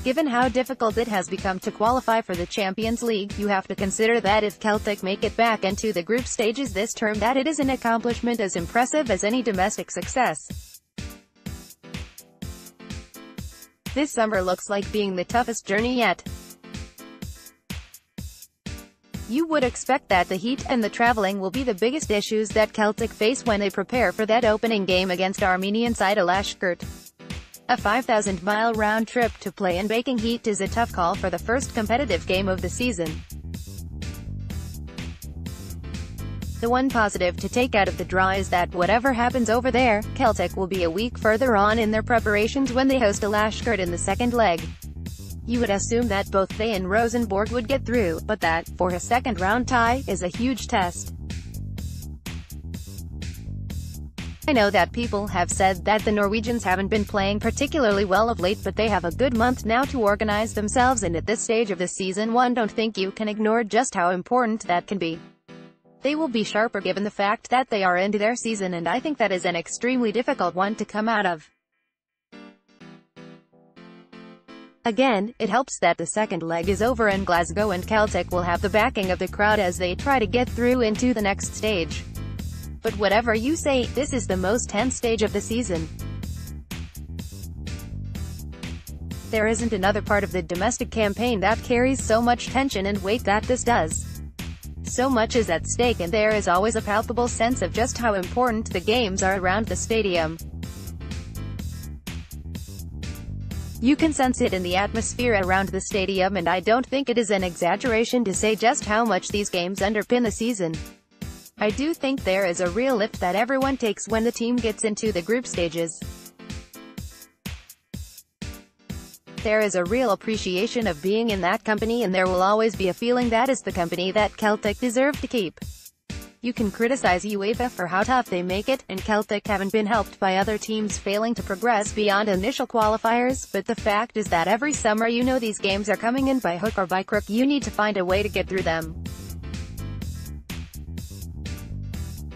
Given how difficult it has become to qualify for the Champions League, you have to consider that if Celtic make it back into the group stages this term, that it is an accomplishment as impressive as any domestic success. This summer looks like being the toughest journey yet. You would expect that the heat and the travelling will be the biggest issues that Celtic face when they prepare for that opening game against Armenian side Alashkert. A 5,000-mile round trip to play in baking heat is a tough call for the first competitive game of the season. The one positive to take out of the draw is that, whatever happens over there, Celtic will be a week further on in their preparations when they host Alashkert in the second leg. You would assume that both they and Rosenborg would get through, but that, for a second-round tie, is a huge test. I know that people have said that the Norwegians haven't been playing particularly well of late, but they have a good month now to organize themselves, and at this stage of the season one don't think you can ignore just how important that can be. They will be sharper given the fact that they are into their season, and I think that is an extremely difficult one to come out of. Again, it helps that the second leg is over in Glasgow and Celtic will have the backing of the crowd as they try to get through into the next stage. But whatever you say, this is the most tense stage of the season. There isn't another part of the domestic campaign that carries so much tension and weight that this does. So much is at stake, and there is always a palpable sense of just how important the games are around the stadium. You can sense it in the atmosphere around the stadium, and I don't think it is an exaggeration to say just how much these games underpin the season. I do think there is a real lift that everyone takes when the team gets into the group stages. There is a real appreciation of being in that company, and there will always be a feeling that is the company that Celtic deserve to keep. You can criticize UEFA for how tough they make it, and Celtic haven't been helped by other teams failing to progress beyond initial qualifiers, but the fact is that every summer you know these games are coming, and by hook or by crook you need to find a way to get through them.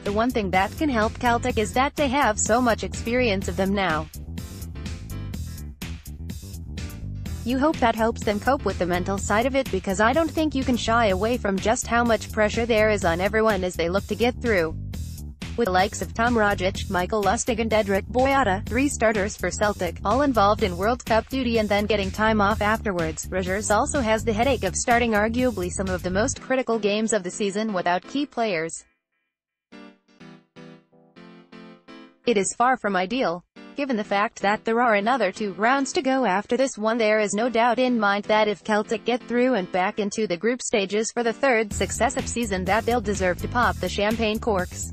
The one thing that can help Celtic is that they have so much experience of them now. You hope that helps them cope with the mental side of it, because I don't think you can shy away from just how much pressure there is on everyone as they look to get through. With the likes of Tom Rogic, Michael Lustig and Dedryck Boyata, 3 starters for Celtic, all involved in World Cup duty and then getting time off afterwards, Rogers also has the headache of starting arguably some of the most critical games of the season without key players. It is far from ideal. Given the fact that there are another 2 rounds to go after this one, there is no doubt in mind that if Celtic get through and back into the group stages for the 3rd successive season, that they'll deserve to pop the champagne corks.